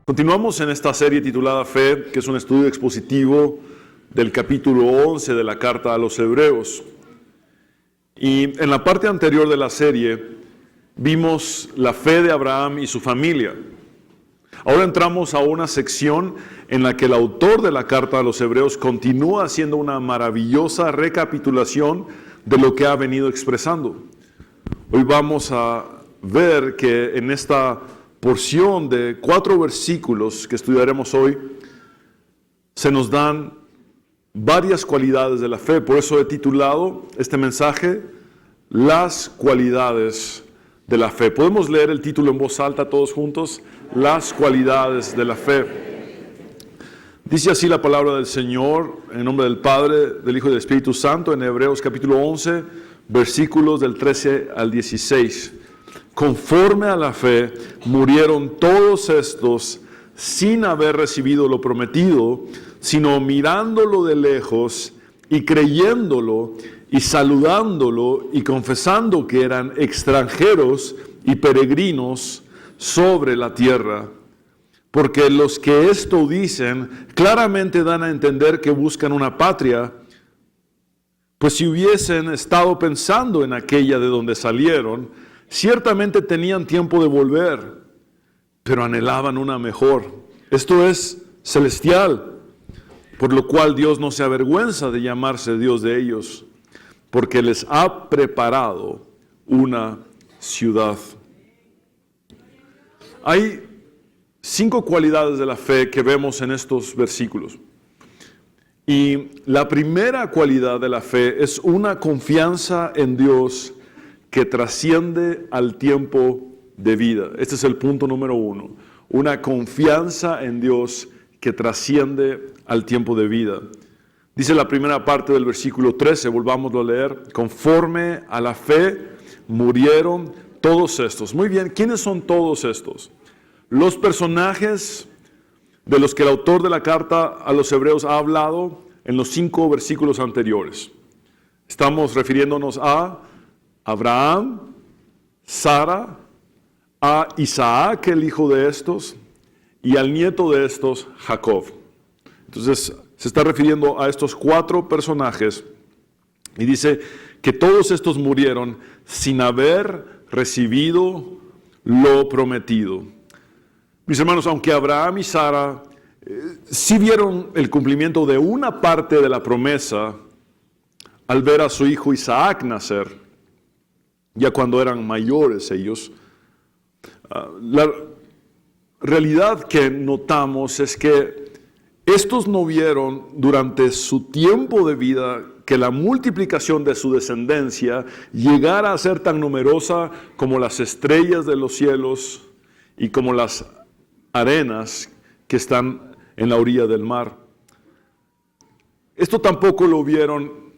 Continuamos en esta serie titulada Fe, que es un estudio expositivo del capítulo 11 de la carta a los Hebreos. Y en la parte anterior de la serie vimos la fe de Abraham y su familia. Ahora entramos a una sección en la que el autor de la carta a los Hebreos continúa haciendo una maravillosa recapitulación de lo que ha venido expresando. Hoy vamos a ver que en esta porción de 4 versículos que estudiaremos hoy, se nos dan varias cualidades de la fe. Por eso he titulado este mensaje, Las cualidades de la fe. ¿Podemos leer el título en voz alta todos juntos? Las cualidades de la fe. Dice así la palabra del Señor, en nombre del Padre, del Hijo y del Espíritu Santo, en Hebreos capítulo 11, versículos del 13 al 16. Conforme a la fe, murieron todos estos sin haber recibido lo prometido, sino mirándolo de lejos y creyéndolo y saludándolo y confesando que eran extranjeros y peregrinos sobre la tierra. Porque los que esto dicen claramente dan a entender que buscan una patria, pues si hubiesen estado pensando en aquella de donde salieron, ciertamente tenían tiempo de volver, pero anhelaban una mejor. Esto es celestial, por lo cual Dios no se avergüenza de llamarse Dios de ellos, porque les ha preparado una ciudad. Hay 5 cualidades de la fe que vemos en estos versículos. Y la primera cualidad de la fe es una confianza en Dios que trasciende al tiempo de vida. Este es el punto número 1. Una confianza en Dios que trasciende al tiempo de vida. Dice la primera parte del versículo 13, volvámoslo a leer. Conforme a la fe murieron todos estos. Muy bien, ¿quiénes son todos estos? Los personajes de los que el autor de la carta a los Hebreos ha hablado en los 5 versículos anteriores. Estamos refiriéndonos a Abraham, Sara, a Isaac, el hijo de estos, y al nieto de estos, Jacob. Entonces, se está refiriendo a estos 4 personajes y dice que todos estos murieron sin haber recibido lo prometido. Mis hermanos, aunque Abraham y Sara sí vieron el cumplimiento de una parte de la promesa al ver a su hijo Isaac nacer, ya cuando eran mayores ellos, la realidad que notamos es que estos no vieron durante su tiempo de vida que la multiplicación de su descendencia llegara a ser tan numerosa como las estrellas de los cielos y como las arenas que están en la orilla del mar. Esto tampoco lo vieron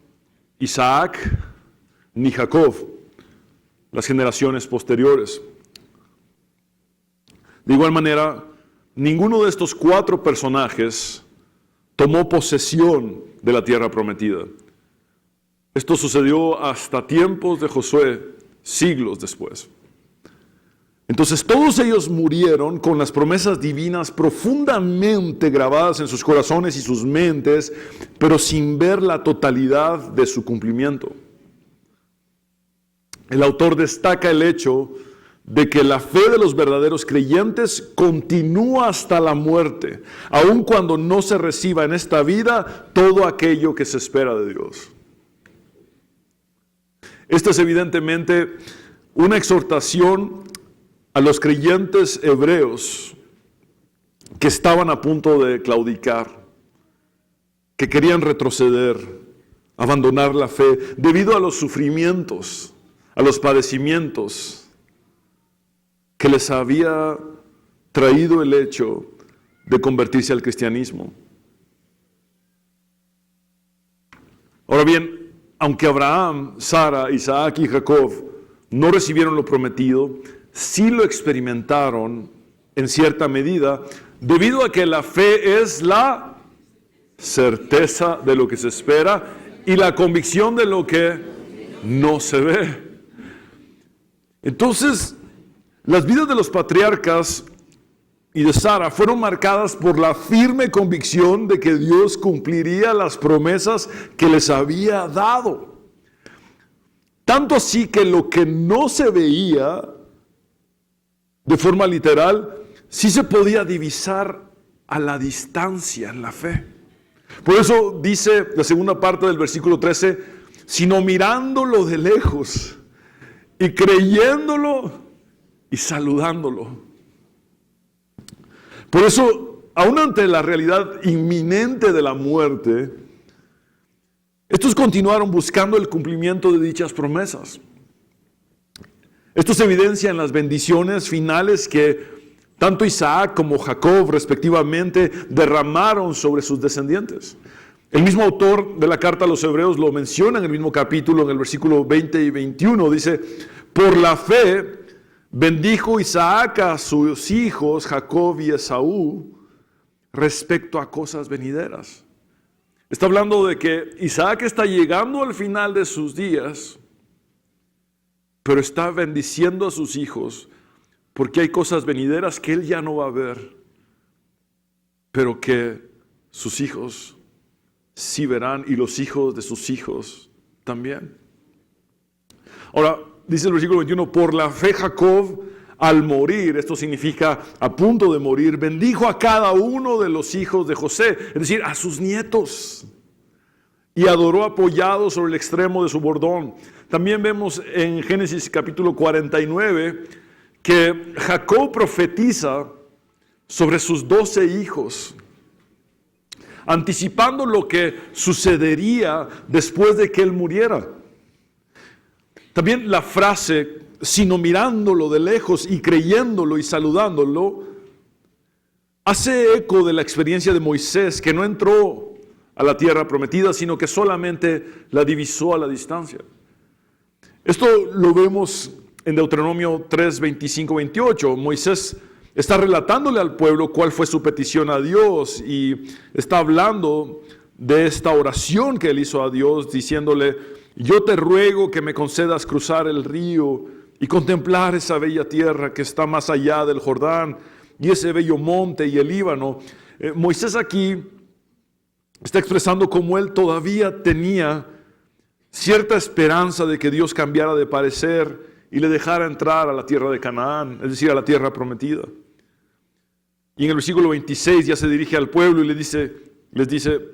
Isaac ni Jacob, las generaciones posteriores. De igual manera, ninguno de estos 4 personajes tomó posesión de la tierra prometida. Esto sucedió hasta tiempos de Josué, siglos después. Entonces todos ellos murieron con las promesas divinas profundamente grabadas en sus corazones y sus mentes, pero sin ver la totalidad de su cumplimiento. El autor destaca el hecho de que la fe de los verdaderos creyentes continúa hasta la muerte, aun cuando no se reciba en esta vida todo aquello que se espera de Dios. Esta es evidentemente una exhortación a los creyentes hebreos que estaban a punto de claudicar, que querían retroceder, abandonar la fe debido a los sufrimientos, a los padecimientos que les había traído el hecho de convertirse al cristianismo. Ahora bien, aunque Abraham, Sara, Isaac y Jacob no recibieron lo prometido, sí lo experimentaron en cierta medida, debido a que la fe es la certeza de lo que se espera y la convicción de lo que no se ve. Entonces, las vidas de los patriarcas y de Sara fueron marcadas por la firme convicción de que Dios cumpliría las promesas que les había dado. Tanto así que lo que no se veía de forma literal, sí se podía divisar a la distancia en la fe. Por eso dice la segunda parte del versículo 13, sino mirándolo de lejos y creyéndolo y saludándolo. Por eso, aún ante la realidad inminente de la muerte, estos continuaron buscando el cumplimiento de dichas promesas. Esto se evidencia en las bendiciones finales que tanto Isaac como Jacob respectivamente derramaron sobre sus descendientes. El mismo autor de la carta a los Hebreos lo menciona en el mismo capítulo, en el versículo 20 y 21. Dice, por la fe bendijo Isaac a sus hijos Jacob y Esaú respecto a cosas venideras. Está hablando de que Isaac está llegando al final de sus días, pero está bendiciendo a sus hijos porque hay cosas venideras que él ya no va a ver, pero que sus hijos sí verán y los hijos de sus hijos también. Ahora, dice el versículo 21, por la fe Jacob al morir, esto significa a punto de morir, bendijo a cada uno de los hijos de José, es decir, a sus nietos, y adoró apoyado sobre el extremo de su bordón. También vemos en Génesis capítulo 49 que Jacob profetiza sobre sus 12 hijos, anticipando lo que sucedería después de que él muriera. También la frase, sino mirándolo de lejos y creyéndolo y saludándolo, hace eco de la experiencia de Moisés, que no entró a la tierra prometida, sino que solamente la divisó a la distancia. Esto lo vemos en Deuteronomio 3, 25, 28. Moisés está relatándole al pueblo cuál fue su petición a Dios y está hablando de esta oración que él hizo a Dios, diciéndole, yo te ruego que me concedas cruzar el río y contemplar esa bella tierra que está más allá del Jordán y ese bello monte y el Líbano. Moisés aquí está expresando cómo él todavía tenía cierta esperanza de que Dios cambiara de parecer y le dejara entrar a la tierra de Canaán, es decir, a la tierra prometida. Y en el versículo 26 ya se dirige al pueblo y les dice,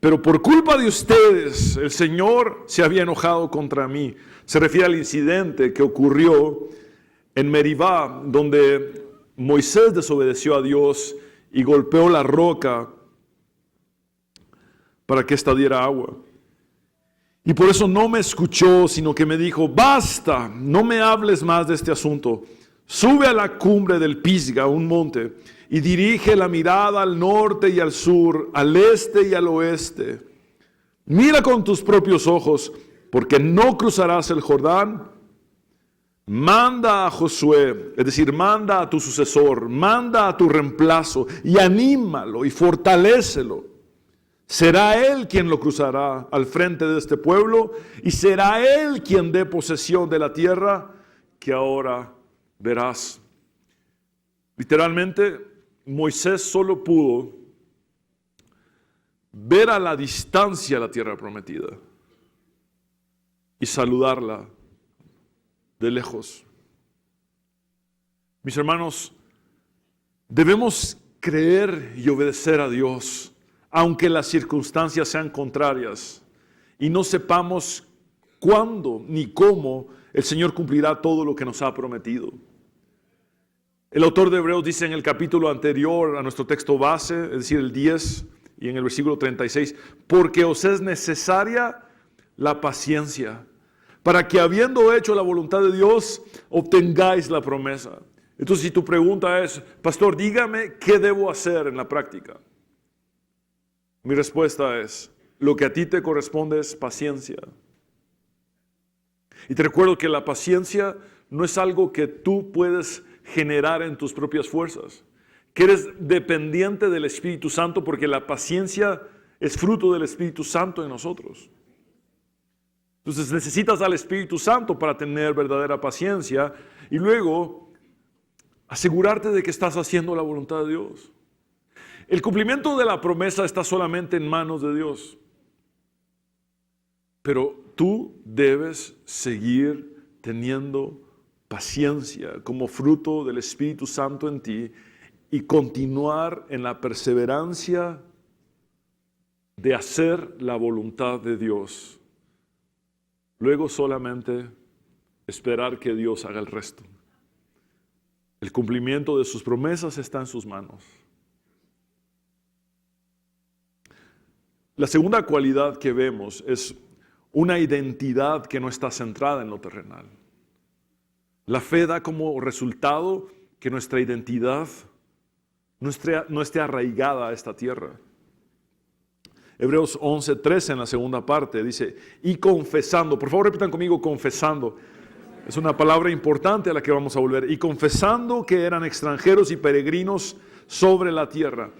pero por culpa de ustedes el Señor se había enojado contra mí. Se refiere al incidente que ocurrió en Meribá, donde Moisés desobedeció a Dios y golpeó la roca para que ésta diera agua. Y por eso no me escuchó, sino que me dijo, basta, no me hables más de este asunto. Sube a la cumbre del Pisga, un monte, y dirige la mirada al norte y al sur, al este y al oeste. Mira con tus propios ojos, porque no cruzarás el Jordán. Manda a Josué, es decir, manda a tu sucesor, manda a tu reemplazo, y anímalo y fortalécelo. Será él quien lo cruzará al frente de este pueblo y será él quien dé posesión de la tierra que ahora verás. Literalmente, Moisés solo pudo ver a la distancia la tierra prometida y saludarla de lejos. Mis hermanos, debemos creer y obedecer a Dios, aunque las circunstancias sean contrarias y no sepamos cuándo ni cómo el Señor cumplirá todo lo que nos ha prometido. El autor de Hebreos dice en el capítulo anterior a nuestro texto base, es decir, el 10 y en el versículo 36, porque os es necesaria la paciencia, para que habiendo hecho la voluntad de Dios, obtengáis la promesa. Entonces, si tu pregunta es, pastor, dígame qué debo hacer en la práctica. Mi respuesta es, lo que a ti te corresponde es paciencia. Y te recuerdo que la paciencia no es algo que tú puedes generar en tus propias fuerzas, que eres dependiente del Espíritu Santo, porque la paciencia es fruto del Espíritu Santo en nosotros. Entonces necesitas al Espíritu Santo para tener verdadera paciencia, y luego asegurarte de que estás haciendo la voluntad de Dios. El cumplimiento de la promesa está solamente en manos de Dios. Pero tú debes seguir teniendo paciencia como fruto del Espíritu Santo en ti y continuar en la perseverancia de hacer la voluntad de Dios. Luego solamente esperar que Dios haga el resto. El cumplimiento de sus promesas está en sus manos. La segunda cualidad que vemos es una identidad que no está centrada en lo terrenal. La fe da como resultado que nuestra identidad no esté arraigada a esta tierra. Hebreos 11:13 en la segunda parte dice, y confesando, por favor repitan conmigo, confesando. Es una palabra importante a la que vamos a volver. Y confesando que eran extranjeros y peregrinos sobre la tierra.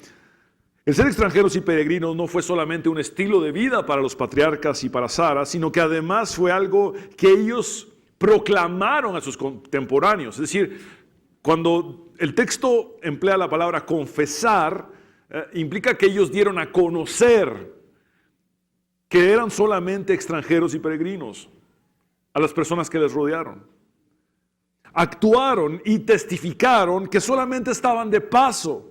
El ser extranjeros y peregrinos no fue solamente un estilo de vida para los patriarcas y para Sara, sino que además fue algo que ellos proclamaron a sus contemporáneos. Es decir, cuando el texto emplea la palabra confesar, implica que ellos dieron a conocer que eran solamente extranjeros y peregrinos a las personas que les rodearon. Actuaron y testificaron que solamente estaban de paso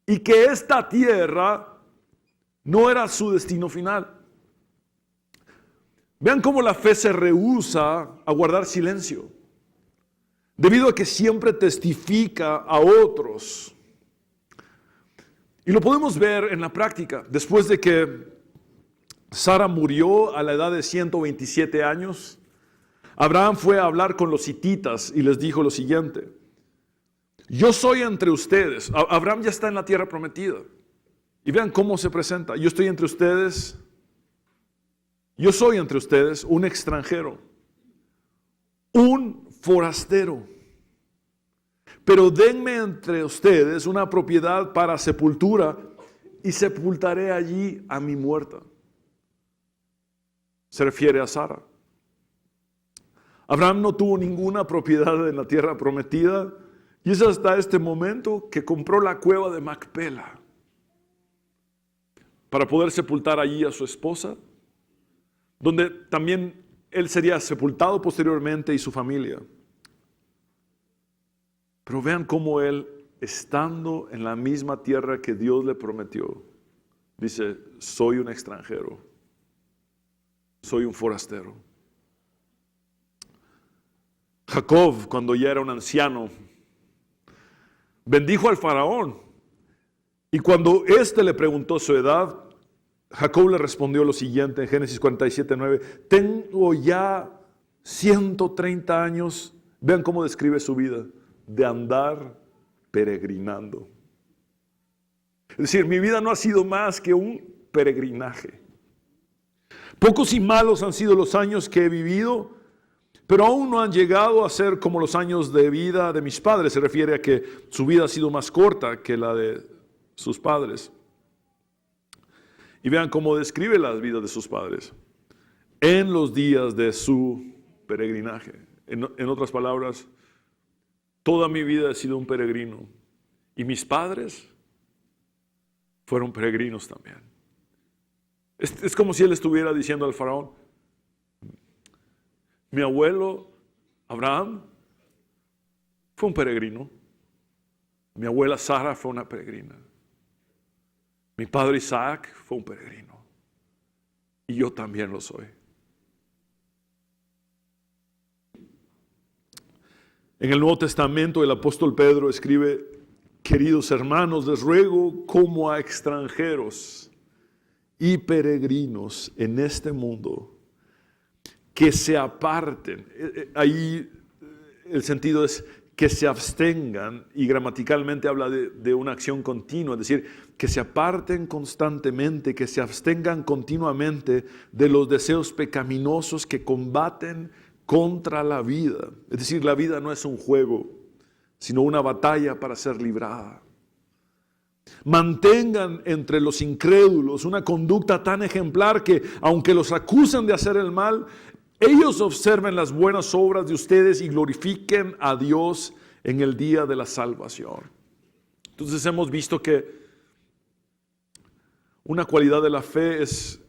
y que esta tierra no era su destino final. Vean cómo la fe se rehúsa a guardar silencio, debido a que siempre testifica a otros. Y lo podemos ver en la práctica. Después de que Sara murió a la edad de 127 años, Abraham fue a hablar con los hititas y les dijo lo siguiente: yo soy entre ustedes. Abraham ya está en la tierra prometida. Y vean cómo se presenta. Yo soy entre ustedes un extranjero, un forastero. Pero denme entre ustedes una propiedad para sepultura y sepultaré allí a mi muerta. Se refiere a Sara. Abraham no tuvo ninguna propiedad en la tierra prometida y es hasta este momento que compró la cueva de Macpela para poder sepultar allí a su esposa, donde también él sería sepultado posteriormente y su familia. Pero vean cómo él, estando en la misma tierra que Dios le prometió, dice, soy un extranjero, soy un forastero. Jacob, cuando ya era un anciano, bendijo al faraón. Y cuando éste le preguntó su edad, Jacob le respondió lo siguiente en Génesis 47:9. Tengo ya 130 años, vean cómo describe su vida, de andar peregrinando. Es decir, mi vida no ha sido más que un peregrinaje. Pocos y malos han sido los años que he vivido, pero aún no han llegado a ser como los años de vida de mis padres. Se refiere a que su vida ha sido más corta que la de sus padres. Y vean cómo describe las vidas de sus padres en los días de su peregrinaje. En otras palabras, toda mi vida he sido un peregrino y mis padres fueron peregrinos también. Es como si él estuviera diciendo al faraón: mi abuelo Abraham fue un peregrino, mi abuela Sara fue una peregrina, mi padre Isaac fue un peregrino y yo también lo soy. En el Nuevo Testamento el apóstol Pedro escribe: queridos hermanos, les ruego como a extranjeros y peregrinos en este mundo, que se aparten. Ahí el sentido es que se abstengan, y gramaticalmente habla de una acción continua, es decir, que se aparten constantemente, que se abstengan continuamente de los deseos pecaminosos que combaten contra la vida. Es decir, la vida no es un juego, sino una batalla para ser librada. Mantengan entre los incrédulos una conducta tan ejemplar que, aunque los acusen de hacer el mal, ellos observen las buenas obras de ustedes y glorifiquen a Dios en el día de la salvación. Entonces hemos visto que una cualidad de la fe es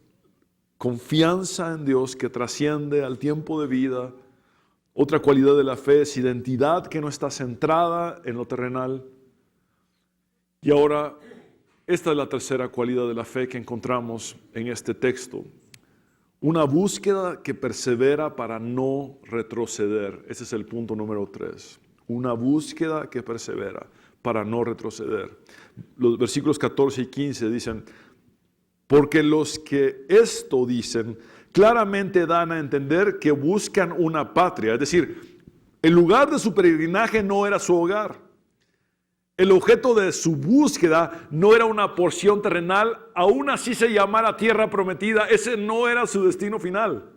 confianza en Dios que trasciende al tiempo de vida. Otra cualidad de la fe es identidad que no está centrada en lo terrenal. Y ahora, esta es la tercera cualidad de la fe que encontramos en este texto. Una búsqueda que persevera para no retroceder. Ese es el punto número 3. Una búsqueda que persevera para no retroceder. Los versículos 14 y 15 dicen: porque los que esto dicen claramente dan a entender que buscan una patria. Es decir, el lugar de su peregrinaje no era su hogar. El objeto de su búsqueda no era una porción terrenal, aún así se llamara tierra prometida. Ese no era su destino final.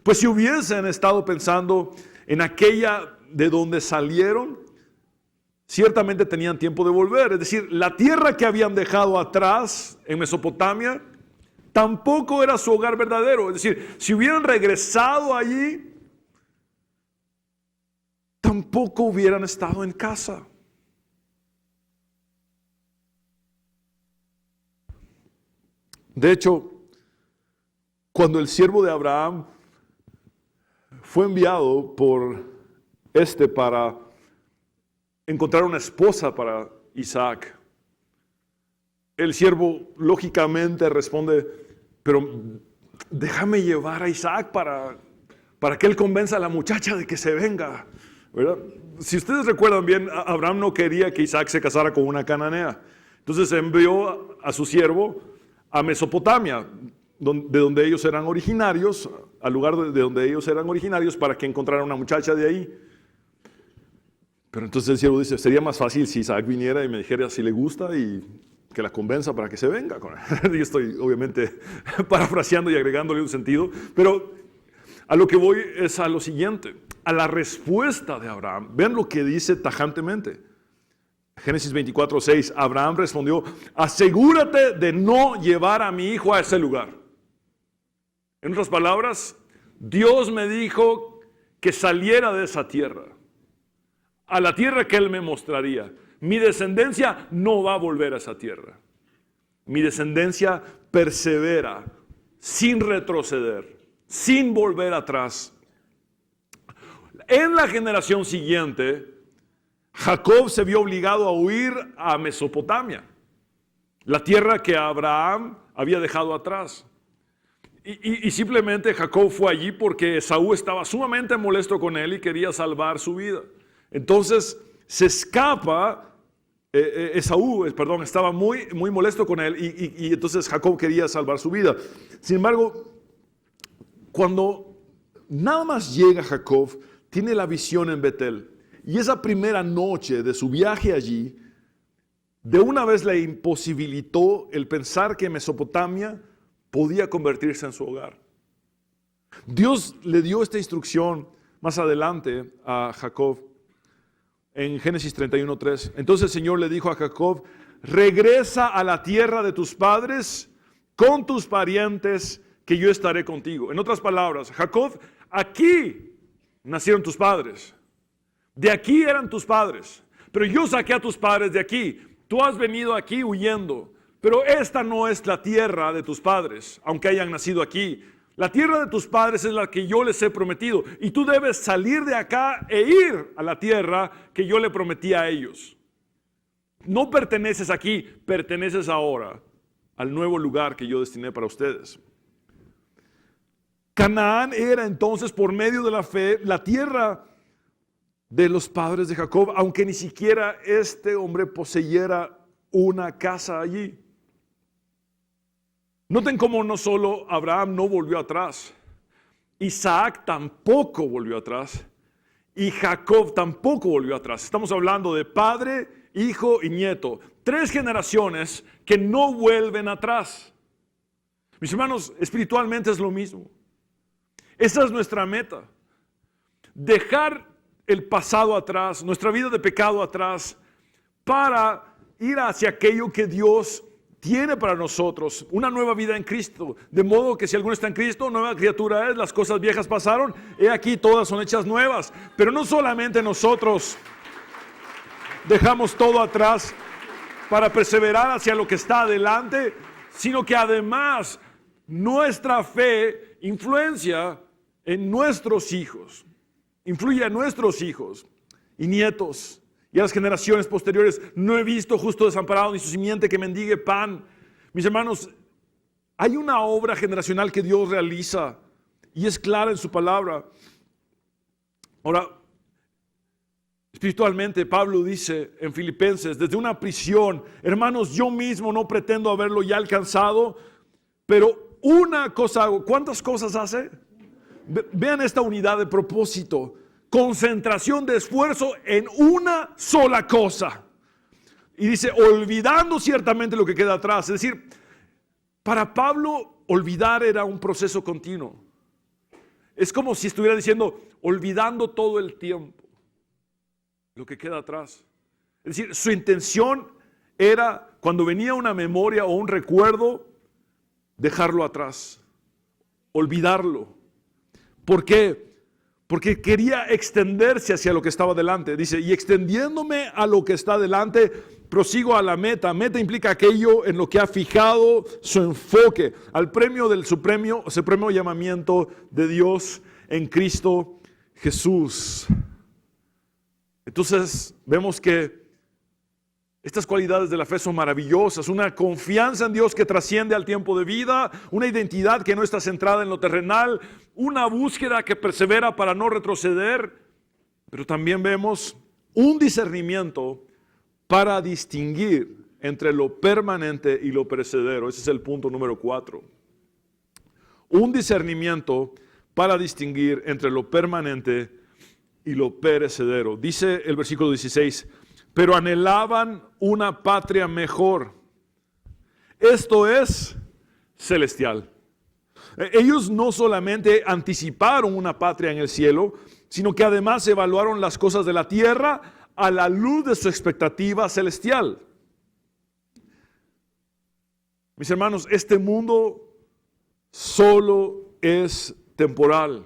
Pues si hubiesen estado pensando en aquella de donde salieron, ciertamente tenían tiempo de volver. Es decir, la tierra que habían dejado atrás en Mesopotamia tampoco era su hogar verdadero. Es decir, si hubieran regresado allí, tampoco hubieran estado en casa. De hecho, cuando el siervo de Abraham fue enviado por para encontrar una esposa para Isaac, el siervo lógicamente responde: pero déjame llevar a Isaac para que él convenza a la muchacha de que se venga, ¿verdad? Si ustedes recuerdan bien, Abraham no quería que Isaac se casara con una cananea. Entonces envió a su siervo a Mesopotamia, de donde ellos eran originarios, al lugar de donde ellos eran originarios, para que encontrara una muchacha de ahí. Pero entonces el siervo dice: sería más fácil si Isaac viniera y me dijera si le gusta y que la convenza para que se venga con él. Yo estoy obviamente parafraseando y agregándole un sentido, pero a lo que voy es a lo siguiente, a la respuesta de Abraham. Vean lo que dice tajantemente. Génesis 24:6, Abraham respondió: asegúrate de no llevar a mi hijo a ese lugar. En otras palabras, Dios me dijo que saliera de esa tierra, a la tierra que Él me mostraría. Mi descendencia no va a volver a esa tierra. Mi descendencia persevera, sin retroceder, sin volver atrás. En la generación siguiente, Jacob se vio obligado a huir a Mesopotamia, la tierra que Abraham había dejado atrás. Y simplemente Jacob fue allí porque Esaú estaba sumamente molesto con él y quería salvar su vida. Entonces se escapa, Esaú estaba muy molesto con él y entonces Jacob quería salvar su vida. Sin embargo, cuando nada más llega Jacob, tiene la visión en Betel. Y esa primera noche de su viaje allí, de una vez le imposibilitó el pensar que Mesopotamia podía convertirse en su hogar. Dios le dio esta instrucción más adelante a Jacob en Génesis 31:3. Entonces el Señor le dijo a Jacob: regresa a la tierra de tus padres con tus parientes, que yo estaré contigo. En otras palabras, Jacob, aquí nacieron tus padres. De aquí eran tus padres, pero yo saqué a tus padres de aquí. Tú has venido aquí huyendo, pero esta no es la tierra de tus padres, aunque hayan nacido aquí. La tierra de tus padres es la que yo les he prometido, y tú debes salir de acá e ir a la tierra que yo le prometí a ellos. No perteneces aquí, perteneces ahora al nuevo lugar que yo destiné para ustedes. Canaán era entonces, por medio de la fe, la tierra de los padres de Jacob, aunque ni siquiera este hombre poseyera una casa allí. Noten cómo no solo Abraham no volvió atrás, Isaac tampoco volvió atrás y Jacob tampoco volvió atrás. Estamos hablando de padre, hijo y nieto. 3 generaciones que no vuelven atrás. Mis hermanos, espiritualmente es lo mismo. Esa es nuestra meta. Dejar el pasado atrás, nuestra vida de pecado atrás, para ir hacia aquello que Dios tiene para nosotros una nueva vida en Cristo. De modo que si alguno está en Cristo, nueva criatura es, las cosas viejas pasaron, he aquí todas son hechas nuevas. Pero no solamente nosotros dejamos todo atrás para perseverar hacia lo que está adelante, sino que además nuestra fe influencia en nuestros hijos, influye a nuestros hijos y nietos y a las generaciones posteriores. No he visto justo desamparado ni su simiente que mendigue pan. Mis hermanos, hay una obra generacional que Dios realiza y es clara en su palabra. Ahora, espiritualmente, Pablo dice en Filipenses, desde una prisión: hermanos, yo mismo no pretendo haberlo ya alcanzado, pero una cosa hago. ¿Cuántas cosas hace? Vean esta unidad de propósito. Concentración de esfuerzo en una sola cosa. Y dice, olvidando ciertamente lo que queda atrás. Es decir, para Pablo, olvidar era un proceso continuo. Es como si estuviera diciendo, olvidando todo el tiempo lo que queda atrás. Es decir, su intención era, cuando venía una memoria o un recuerdo, dejarlo atrás, olvidarlo. ¿Por qué? Porque quería extenderse hacia lo que estaba delante. Dice, y extendiéndome a lo que está delante, prosigo a la meta. Meta implica aquello en lo que ha fijado su enfoque, al premio del supremo llamamiento de Dios en Cristo Jesús. Entonces vemos que estas cualidades de la fe son maravillosas. Una confianza en Dios que trasciende al tiempo de vida, una identidad que no está centrada en lo terrenal, una búsqueda que persevera para no retroceder, pero también vemos un discernimiento para distinguir entre lo permanente y lo perecedero. Ese es el punto número 4. Un discernimiento para distinguir entre lo permanente y lo perecedero. Dice el versículo 16, pero anhelaban una patria mejor. Esto es celestial. Ellos no solamente anticiparon una patria en el cielo, sino que además evaluaron las cosas de la tierra a la luz de su expectativa celestial. Mis hermanos, este mundo solo es temporal.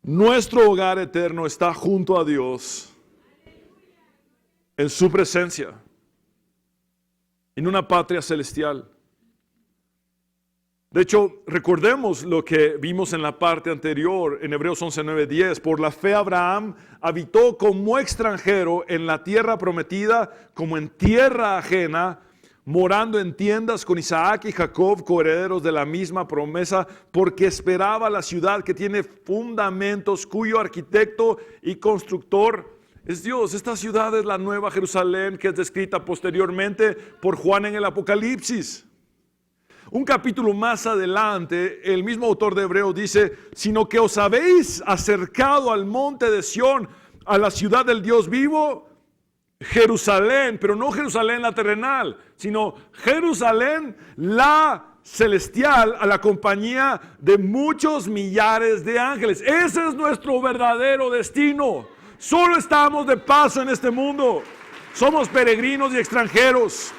Nuestro hogar eterno está junto a Dios, en su presencia, en una patria celestial. De hecho, recordemos lo que vimos en la parte anterior, en Hebreos 11, 9, 10. Por la fe Abraham habitó como extranjero en la tierra prometida, como en tierra ajena, morando en tiendas con Isaac y Jacob, coherederos de la misma promesa, porque esperaba la ciudad que tiene fundamentos, cuyo arquitecto y constructor es Dios. Esta ciudad es la nueva Jerusalén que es descrita posteriormente por Juan en el Apocalipsis. Un capítulo más adelante, el mismo autor de Hebreos dice, sino que os habéis acercado al monte de Sión, a la ciudad del Dios vivo, Jerusalén, pero no Jerusalén la terrenal, sino Jerusalén la celestial, a la compañía de muchos millares de ángeles. Ese es nuestro verdadero destino. Solo estamos de paso en este mundo. Somos peregrinos y extranjeros.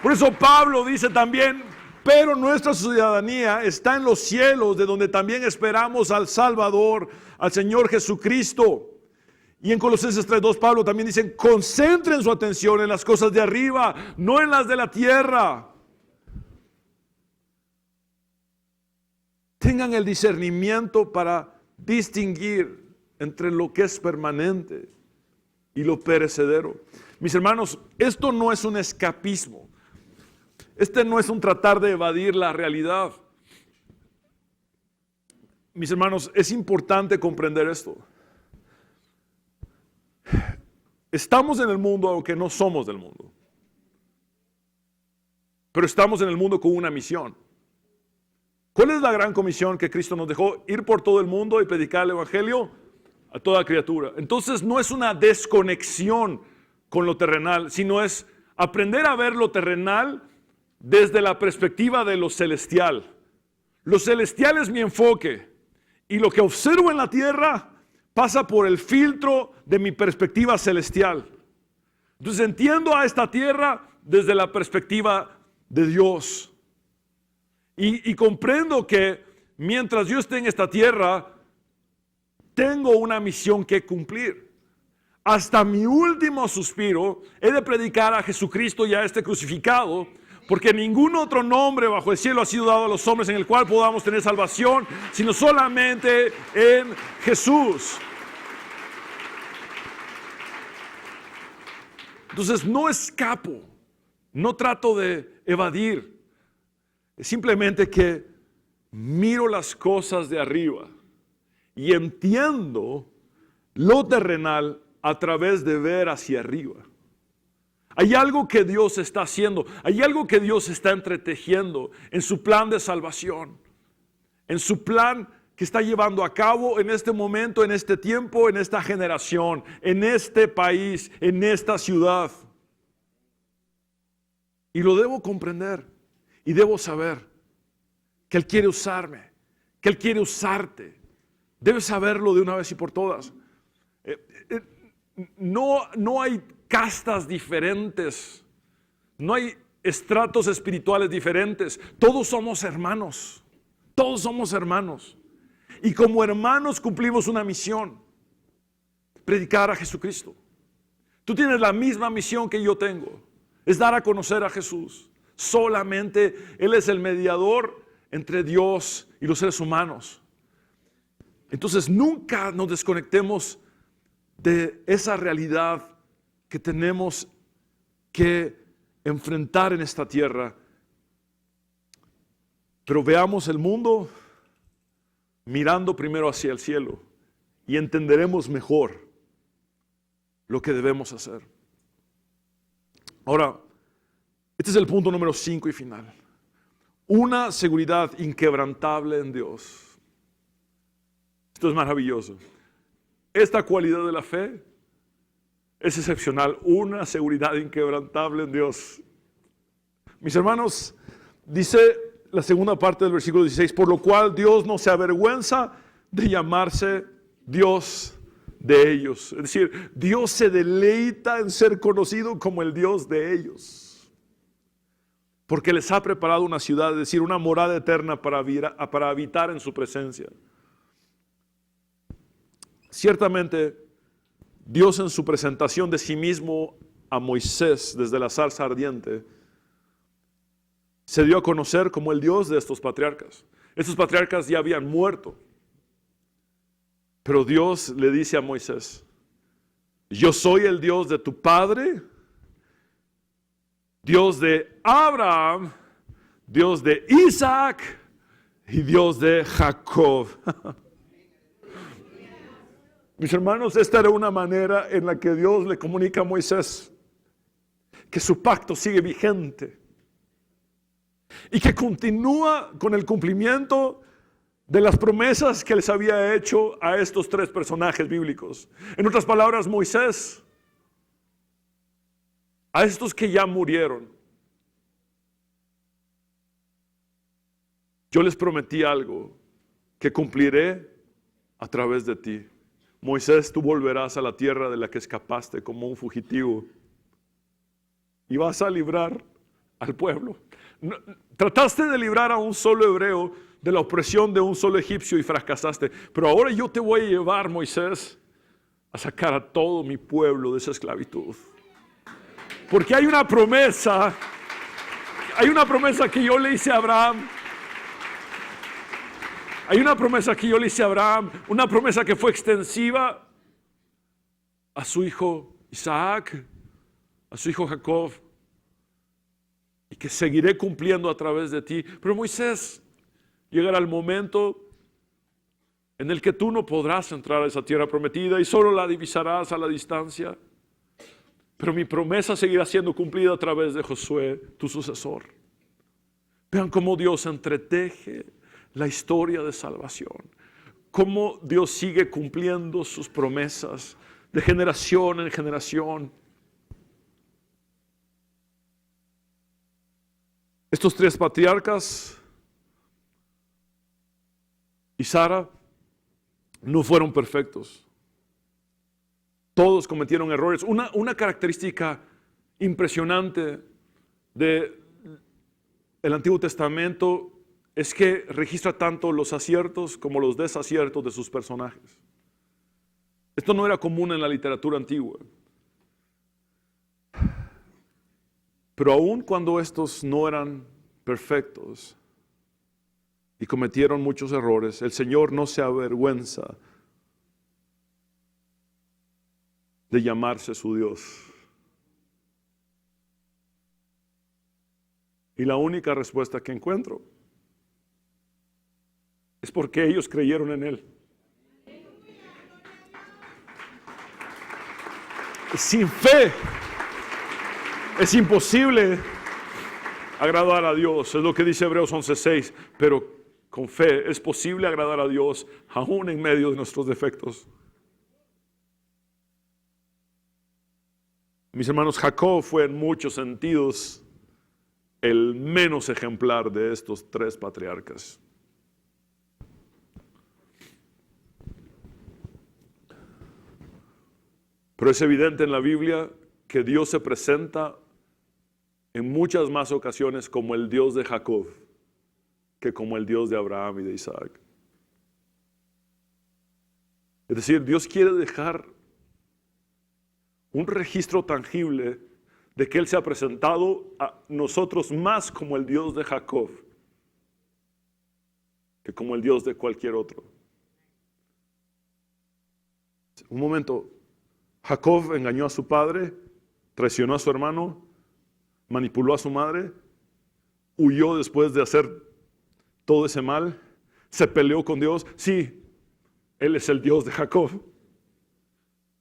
Por eso Pablo dice también, pero nuestra ciudadanía está en los cielos, de donde también esperamos al Salvador, al Señor Jesucristo. Y en Colosenses 3:2 Pablo también dice, concentren su atención en las cosas de arriba, no en las de la tierra. Tengan el discernimiento para distinguir entre lo que es permanente y lo perecedero. Mis hermanos, esto no es un escapismo. Este no es un tratar de evadir la realidad. Mis hermanos, es importante comprender esto. Estamos en el mundo aunque no somos del mundo. Pero estamos en el mundo con una misión. ¿Cuál es la gran comisión que Cristo nos dejó? Ir por todo el mundo y predicar el evangelio a toda criatura. Entonces no es una desconexión con lo terrenal, sino es aprender a ver lo terrenal desde la perspectiva de lo celestial. Lo celestial es mi enfoque y lo que observo en la tierra pasa por el filtro de mi perspectiva celestial. Entonces entiendo a esta tierra desde la perspectiva de Dios. Y comprendo que mientras yo esté en esta tierra, tengo una misión que cumplir. Hasta mi último suspiro he de predicar a Jesucristo y a este crucificado, porque ningún otro nombre bajo el cielo ha sido dado a los hombres en el cual podamos tener salvación, sino solamente en Jesús. Entonces no escapo, no trato de evadir, es simplemente que miro las cosas de arriba y entiendo lo terrenal a través de ver hacia arriba. Hay algo que Dios está haciendo, hay algo que Dios está entretejiendo en su plan de salvación, en su plan que está llevando a cabo en este momento, en este tiempo, en esta generación, en este país, en esta ciudad. Y lo debo comprender y debo saber que Él quiere usarme, que Él quiere usarte. Debes saberlo de una vez y por todas. No hay castas diferentes, no hay estratos espirituales diferentes. Todos somos hermanos, todos somos hermanos. Y como hermanos cumplimos una misión: predicar a Jesucristo. Tú tienes la misma misión que yo tengo, es dar a conocer a Jesús. Solamente Él es el mediador entre Dios y los seres humanos. Entonces nunca nos desconectemos de esa realidad que tenemos que enfrentar en esta tierra. Pero veamos el mundo mirando primero hacia el cielo y entenderemos mejor lo que debemos hacer. Ahora, este es el punto número 5 y final. Una seguridad inquebrantable en Dios. Esto es maravilloso. Esta cualidad de la fe es excepcional. Una seguridad inquebrantable en Dios. Mis hermanos, dice la segunda parte del versículo 16, por lo cual Dios no se avergüenza de llamarse Dios de ellos. Es decir, Dios se deleita en ser conocido como el Dios de ellos. Porque les ha preparado una ciudad, es decir, una morada eterna para habitar en su presencia. Ciertamente, Dios en su presentación de sí mismo a Moisés desde la zarza ardiente, se dio a conocer como el Dios de estos patriarcas. Estos patriarcas ya habían muerto. Pero Dios le dice a Moisés: yo soy el Dios de tu padre, Dios de Abraham, Dios de Isaac y Dios de Jacob. Mis hermanos, esta era una manera en la que Dios le comunica a Moisés que su pacto sigue vigente y que continúa con el cumplimiento de las promesas que les había hecho a estos tres personajes bíblicos. En otras palabras, Moisés, a estos que ya murieron, yo les prometí algo que cumpliré a través de ti. Moisés, tú volverás a la tierra de la que escapaste como un fugitivo y vas a librar al pueblo. Trataste de librar a un solo hebreo de la opresión de un solo egipcio y fracasaste. Pero ahora yo te voy a llevar, Moisés, a sacar a todo mi pueblo de esa esclavitud. Porque hay una promesa que yo le hice a Abraham. Hay una promesa que yo le hice a Abraham, una promesa que fue extensiva a su hijo Isaac, a su hijo Jacob, y que seguiré cumpliendo a través de ti. Pero Moisés, llegará el momento en el que tú no podrás entrar a esa tierra prometida y solo la divisarás a la distancia. Pero mi promesa seguirá siendo cumplida a través de Josué, tu sucesor. Vean cómo Dios entreteje la historia de salvación, cómo Dios sigue cumpliendo sus promesas de generación en generación. Estos tres patriarcas y Sara no fueron perfectos. Todos cometieron errores. Una característica impresionante del Antiguo Testamento es que registra tanto los aciertos como los desaciertos de sus personajes. Esto no era común en la literatura antigua. Pero aun cuando estos no eran perfectos y cometieron muchos errores, el Señor no se avergüenza de llamarse su Dios. Y la única respuesta que encuentro es porque ellos creyeron en Él. Sin fe es imposible agradar a Dios, es lo que dice Hebreos 11:6, pero con fe es posible agradar a Dios aún en medio de nuestros defectos. Mis hermanos, Jacob fue en muchos sentidos el menos ejemplar de estos tres patriarcas. Pero es evidente en la Biblia que Dios se presenta en muchas más ocasiones como el Dios de Jacob que como el Dios de Abraham y de Isaac. Es decir, Dios quiere dejar un registro tangible de que Él se ha presentado a nosotros más como el Dios de Jacob que como el Dios de cualquier otro. Un momento, Jacob engañó a su padre, traicionó a su hermano, manipuló a su madre, huyó después de hacer todo ese mal, se peleó con Dios. Sí, Él es el Dios de Jacob,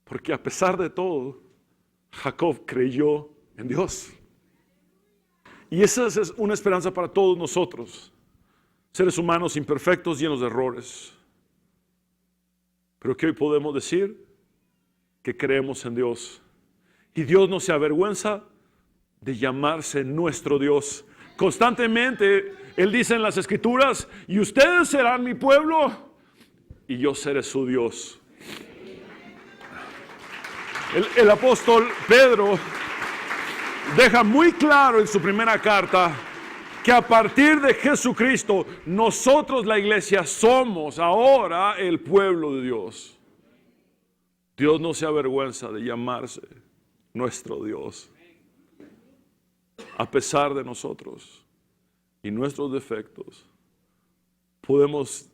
porque a pesar de todo, Jacob creyó en Dios. Y esa es una esperanza para todos nosotros, seres humanos imperfectos, llenos de errores. Pero que hoy podemos decir que creemos en Dios. Y Dios no se avergüenza de llamarse nuestro Dios. Constantemente Él dice en las Escrituras: y ustedes serán mi pueblo y yo seré su Dios. El apóstol Pedro deja muy claro en su primera carta que a partir de Jesucristo, nosotros, la iglesia, somos ahora el pueblo de Dios. Dios no se avergüenza de llamarse nuestro Dios. A pesar de nosotros y nuestros defectos, podemos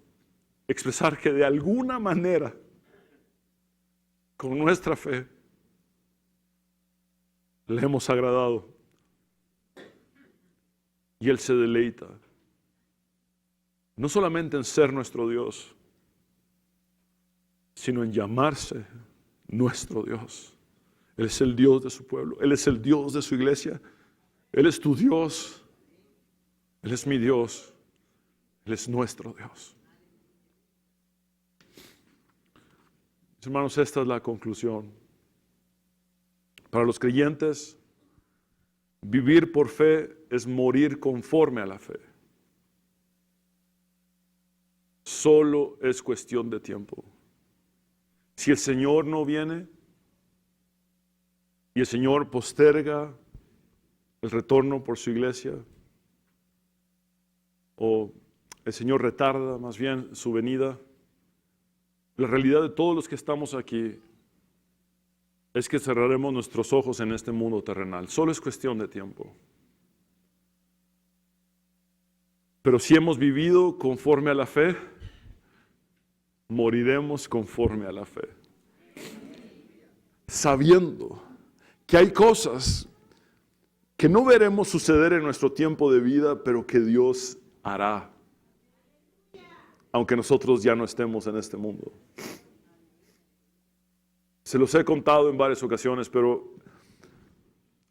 expresar que de alguna manera, con nuestra fe, le hemos agradado. Y Él se deleita, no solamente en ser nuestro Dios, sino en llamarse nuestro Dios. Él es el Dios de su pueblo, Él es el Dios de su iglesia, Él es tu Dios, Él es mi Dios, Él es nuestro Dios. Mis hermanos, esta es la conclusión. Para los creyentes, vivir por fe es morir conforme a la fe. Solo es cuestión de tiempo. Si el Señor no viene y el Señor posterga el retorno por su iglesia, o el Señor retarda más bien su venida, la realidad de todos los que estamos aquí es que cerraremos nuestros ojos en este mundo terrenal. Solo es cuestión de tiempo. Pero si hemos vivido conforme a la fe, moriremos conforme a la fe. Sabiendo que hay cosas que no veremos suceder en nuestro tiempo de vida, pero que Dios hará, aunque nosotros ya no estemos en este mundo. Se los he contado en varias ocasiones, pero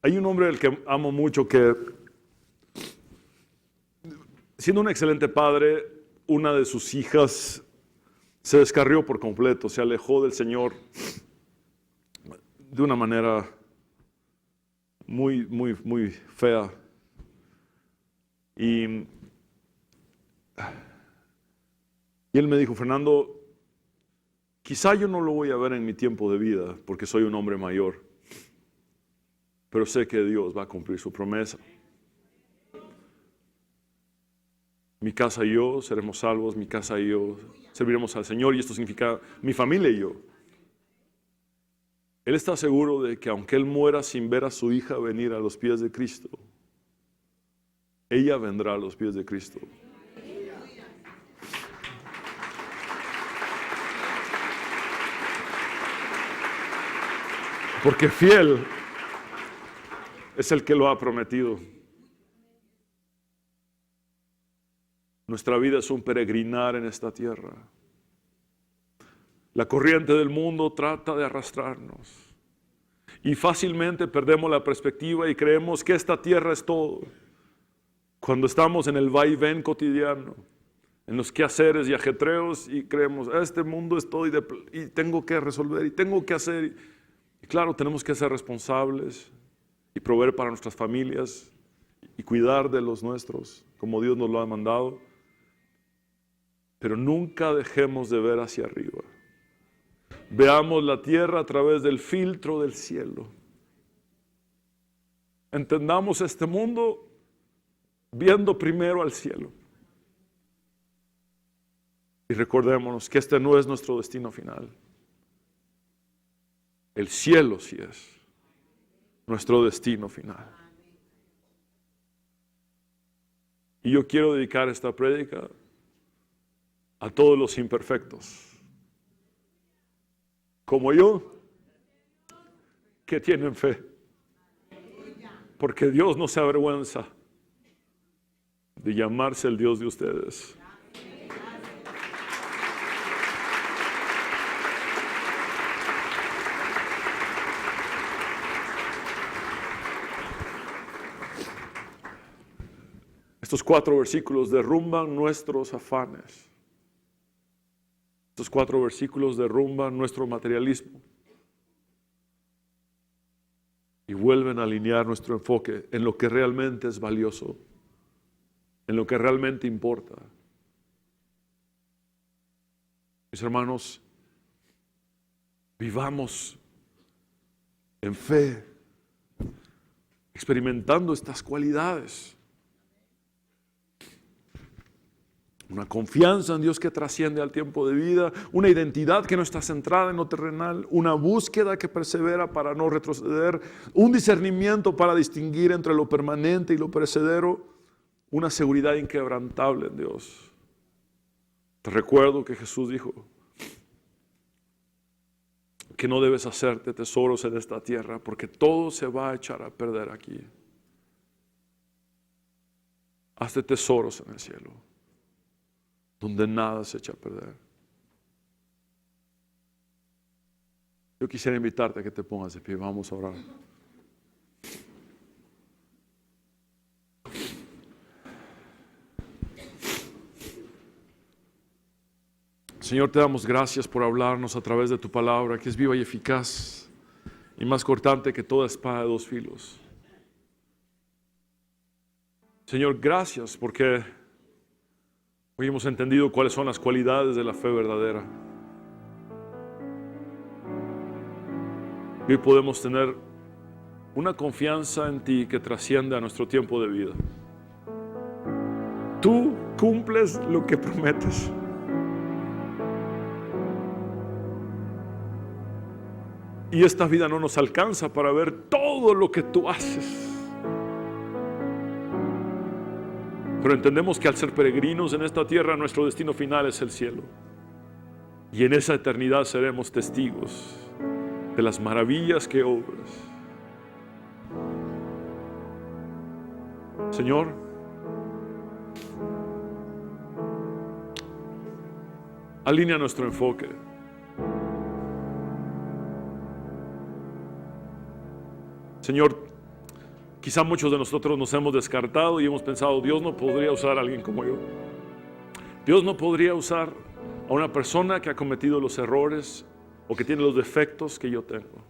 hay un hombre al que amo mucho que, siendo un excelente padre, una de sus hijas se descarrió por completo, se alejó del Señor de una manera muy, muy, muy fea. Y él me dijo: Fernando, quizá yo no lo voy a ver en mi tiempo de vida porque soy un hombre mayor. pero sé que Dios va a cumplir su promesa. Mi casa y yo seremos salvos, mi casa y yo serviremos al Señor, y esto significa mi familia y yo. Él está seguro de que aunque él muera sin ver a su hija venir a los pies de Cristo, ella vendrá a los pies de Cristo. Porque fiel es el que lo ha prometido. Nuestra vida es un peregrinar en esta tierra. La corriente del mundo trata de arrastrarnos. Y fácilmente perdemos la perspectiva y creemos que esta tierra es todo. Cuando estamos en el vaivén cotidiano, en los quehaceres y ajetreos, y creemos, este mundo es todo y tengo que resolver y tengo que hacer. Y claro, tenemos que ser responsables y proveer para nuestras familias y cuidar de los nuestros, como Dios nos lo ha mandado. Pero nunca dejemos de ver hacia arriba. Veamos la tierra a través del filtro del cielo. Entendamos este mundo viendo primero al cielo. Y recordémonos que este no es nuestro destino final. El cielo sí es nuestro destino final. Y yo quiero dedicar esta prédica a todos los imperfectos, como yo, que tienen fe. Porque Dios no se avergüenza de llamarse el Dios de ustedes. Estos 4 versículos derrumban nuestros afanes. Estos 4 versículos derrumban nuestro materialismo y vuelven a alinear nuestro enfoque en lo que realmente es valioso, en lo que realmente importa. Mis hermanos, vivamos en fe, experimentando estas cualidades. Una confianza en Dios que trasciende al tiempo de vida, una identidad que no está centrada en lo terrenal, una búsqueda que persevera para no retroceder, un discernimiento para distinguir entre lo permanente y lo perecedero, una seguridad inquebrantable en Dios. Te recuerdo que Jesús dijo que no debes hacerte tesoros en esta tierra porque todo se va a echar a perder aquí. Hazte tesoros en el cielo, donde nada se echa a perder. Yo quisiera invitarte a que te pongas de pie. Vamos a orar. Señor, te damos gracias por hablarnos a través de tu palabra, que es viva y eficaz y más cortante que toda espada de 2 filos. Señor, gracias porque hoy hemos entendido cuáles son las cualidades de la fe verdadera. Hoy podemos tener una confianza en ti que trasciende a nuestro tiempo de vida. Tú cumples lo que prometes. Y esta vida no nos alcanza para ver todo lo que tú haces. Pero entendemos que al ser peregrinos en esta tierra, nuestro destino final es el cielo. Y en esa eternidad seremos testigos de las maravillas que obras. Señor, alinea nuestro enfoque. Señor, quizá muchos de nosotros nos hemos descartado y hemos pensado, Dios no podría usar a alguien como yo. Dios no podría usar a una persona que ha cometido los errores o que tiene los defectos que yo tengo.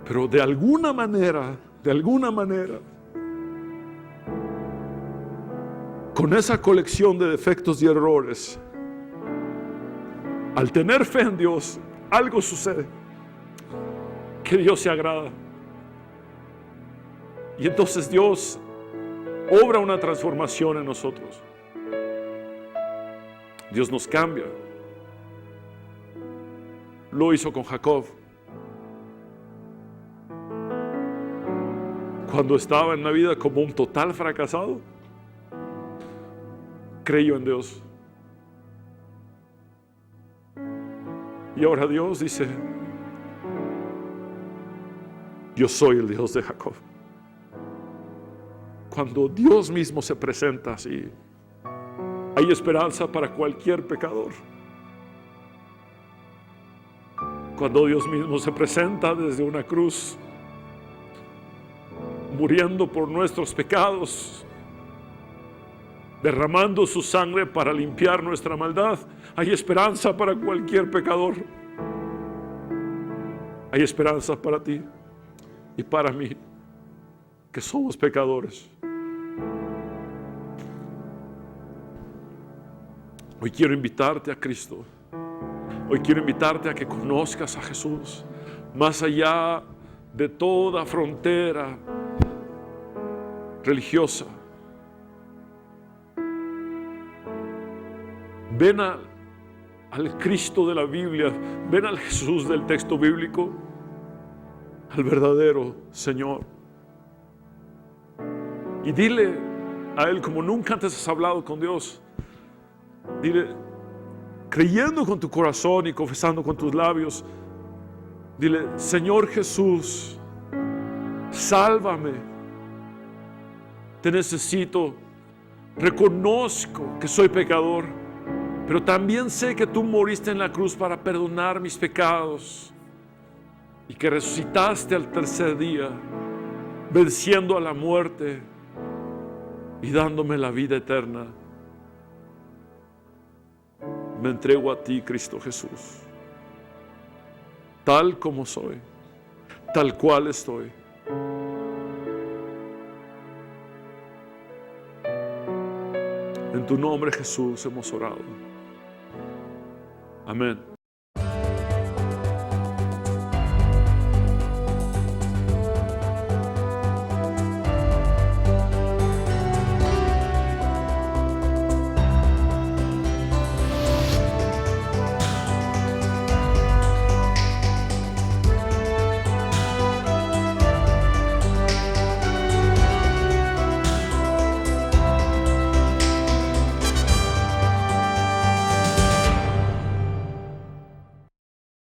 Pero de alguna manera, con esa colección de defectos y errores, al tener fe en Dios, algo sucede. que Dios se agrada. Y entonces Dios obra una transformación en nosotros. Dios nos cambia. Lo hizo con Jacob. Cuando estaba en la vida como un total fracasado, creyó en Dios. Y ahora Dios dice: yo soy el Dios de Jacob. Cuando Dios mismo se presenta así, hay esperanza para cualquier pecador. Cuando Dios mismo se presenta desde una cruz, muriendo por nuestros pecados, derramando su sangre para limpiar nuestra maldad, hay esperanza para cualquier pecador. Hay esperanza para ti y para mí, que somos pecadores. Hoy quiero invitarte a Cristo. Hoy quiero invitarte a que conozcas a Jesús más allá de toda frontera religiosa. Ven al Cristo de la Biblia, ven al Jesús del texto bíblico, al verdadero Señor. Y dile a Él como nunca antes has hablado con Dios. Dile, creyendo con tu corazón y confesando con tus labios, dile: Señor Jesús, sálvame, te necesito, reconozco que soy pecador, pero también sé que tú moriste en la cruz para perdonar mis pecados y que resucitaste al tercer día, venciendo a la muerte y dándome la vida eterna. Me entrego a ti, Cristo Jesús, tal como soy, tal cual estoy. En tu nombre, Jesús, hemos orado. Amén.